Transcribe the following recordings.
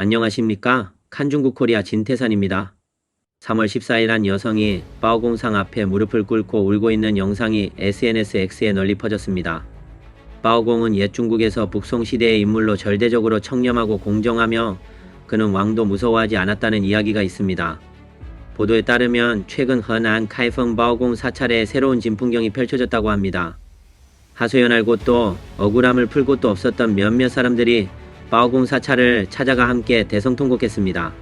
안녕하십니까? 칸중국 코리아 진태산입니다. 3월 14일 한 여성이 바오공상 앞에 무릎을 꿇고 울고 있는 영상이 SNS X에 널리 퍼졌습니다. 바오공은 옛 중국에서 북송 시대의 인물로 절대적으로 청렴하고 공정하며 그는 왕도 무서워하지 않았다는 이야기가 있습니다. 보도에 따르면 최근 허난 카이펑 바오공 사찰에 새로운 진풍경이 펼쳐졌다고 합니다. 하소연할 곳도 억울함을 풀 곳도 없었던 몇몇 사람들이 바오공 사찰을 찾아가 함께 대성통곡했습니다.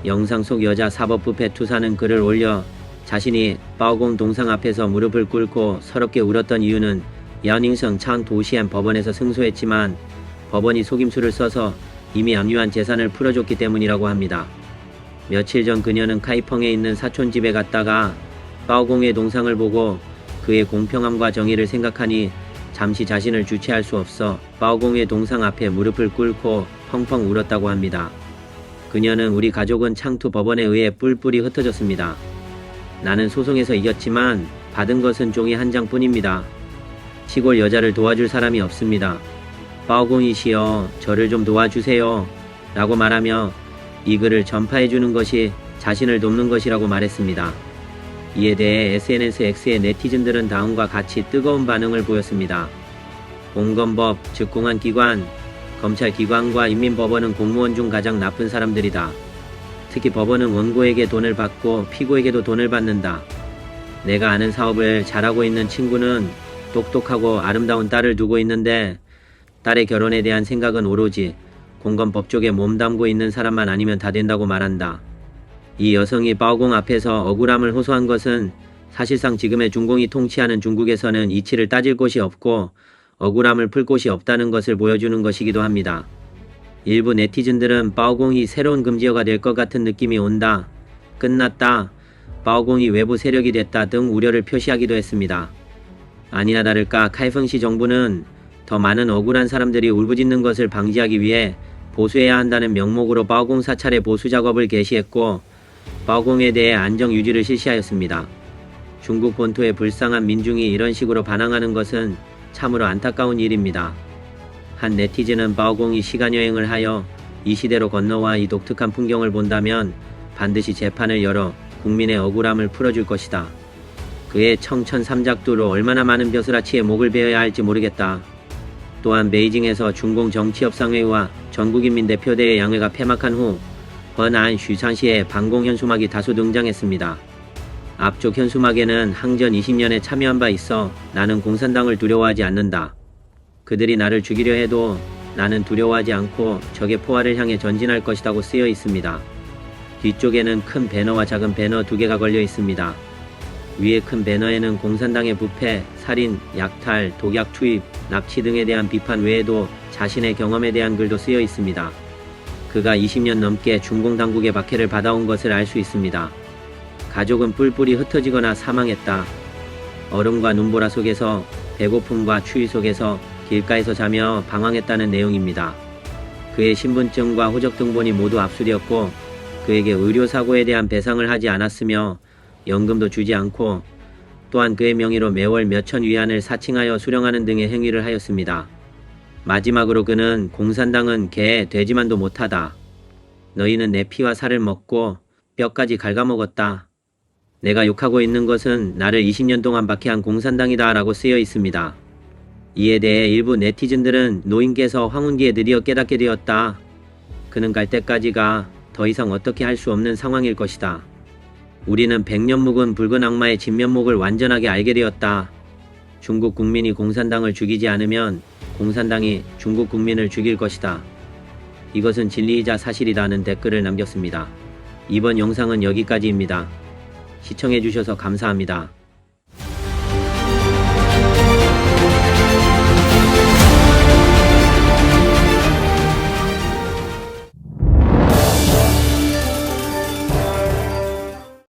영상 속 여자 사법부패 투사는 글을 올려 자신이 바오공 동상 앞에서 무릎을 꿇고 서럽게 울었던 이유는 야닝성 창 도시안 법원에서 승소했지만 법원이 속임수를 써서 이미 압류한 재산을 풀어줬기 때문이라고 합니다. 며칠 전 그녀는 카이펑에 있는 사촌 집에 갔다가 바오공의 동상을 보고 그의 공평함과 정의를 생각하니 잠시 자신을 주체할 수 없어 바오공의 동상 앞에 무릎을 꿇고 펑펑 울었다고 합니다. 그녀는 우리 가족은 창투 법원에 의해 뿔뿔이 흩어졌습니다. 나는 소송에서 이겼지만 받은 것은 종이 한 장뿐입니다. 시골 여자를 도와줄 사람이 없습니다. 바오공이시여 저를 좀 도와주세요 라고 말하며 이 글을 전파해주는 것이 자신을 돕는 것이라고 말했습니다. 이에 대해 SNS X의 네티즌들은 다음과 같이 뜨거운 반응을 보였습니다. 공검법, 즉 공안기관, 검찰기관과 인민법원은 공무원 중 가장 나쁜 사람들이다. 특히 법원은 원고에게 돈을 받고 피고에게도 돈을 받는다. 내가 아는 사업을 잘하고 있는 친구는 똑똑하고 아름다운 딸을 두고 있는데 딸의 결혼에 대한 생각은 오로지 공검법 쪽에 몸담고 있는 사람만 아니면 다 된다고 말한다. 이 여성이 바오공 앞에서 억울함을 호소한 것은 사실상 지금의 중공이 통치하는 중국에서는 이치를 따질 곳이 없고 억울함을 풀 곳이 없다는 것을 보여주는 것이기도 합니다. 일부 네티즌들은 바오공이 새로운 금지어가 될 것 같은 느낌이 온다, 끝났다, 바오공이 외부 세력이 됐다 등 우려를 표시하기도 했습니다. 아니나 다를까 카이펑시 정부는 더 많은 억울한 사람들이 울부짖는 것을 방지하기 위해 보수해야 한다는 명목으로 바오공 사찰의 보수 작업을 개시했고 바오공에 대해 안정 유지를 실시하였습니다. 중국 본토의 불쌍한 민중이 이런 식으로 반항하는 것은 참으로 안타까운 일입니다. 한 네티즌은 바오공이 시간여행을 하여 이 시대로 건너와 이 독특한 풍경을 본다면 반드시 재판을 열어 국민의 억울함을 풀어줄 것이다. 그의 청천삼작두로 얼마나 많은 벼슬아치의 목을 베어야 할지 모르겠다. 또한 베이징에서 중공 정치협상회의와 전국인민 대표대회 양회가 폐막한 후 허난 슈창시에 반공 현수막이 다수 등장했습니다. 앞쪽 현수막에는 항전 20년에 참여한 바 있어 나는 공산당을 두려워하지 않는다. 그들이 나를 죽이려 해도 나는 두려워하지 않고 적의 포화를 향해 전진할 것이라고 쓰여 있습니다. 뒤쪽에는 큰 배너와 작은 배너 두 개가 걸려 있습니다. 위에 큰 배너에는 공산당의 부패, 살인, 약탈, 독약 투입, 납치 등에 대한 비판 외에도 자신의 경험에 대한 글도 쓰여 있습니다. 그가 20년 넘게 중공 당국의 박해를 받아온 것을 알 수 있습니다. 가족은 뿔뿔이 흩어지거나 사망했다. 얼음과 눈보라 속에서 배고픔과 추위 속에서 길가에서 자며 방황했다는 내용입니다. 그의 신분증과 호적 등본이 모두 압수되었고 그에게 의료사고에 대한 배상을 하지 않았으며 연금도 주지 않고 또한 그의 명의로 매월 몇천 위안을 사칭하여 수령하는 등의 행위를 하였습니다. 마지막으로 그는 공산당은 개, 돼지만도 못하다. 너희는 내 피와 살을 먹고 뼈까지 갉아먹었다. 내가 욕하고 있는 것은 나를 20년 동안 박해한 공산당이다 라고 쓰여 있습니다. 이에 대해 일부 네티즌들은 노인께서 황혼기에 드디어 깨닫게 되었다. 그는 갈 때까지가 더 이상 어떻게 할 수 없는 상황일 것이다. 우리는 100년 묵은 붉은 악마의 진면목을 완전하게 알게 되었다. 중국 국민이 공산당을 죽이지 않으면 공산당이 중국 국민을 죽일 것이다. 이것은 진리이자 사실이라는 댓글을 남겼습니다. 이번 영상은 여기까지입니다. 시청해주셔서 감사합니다.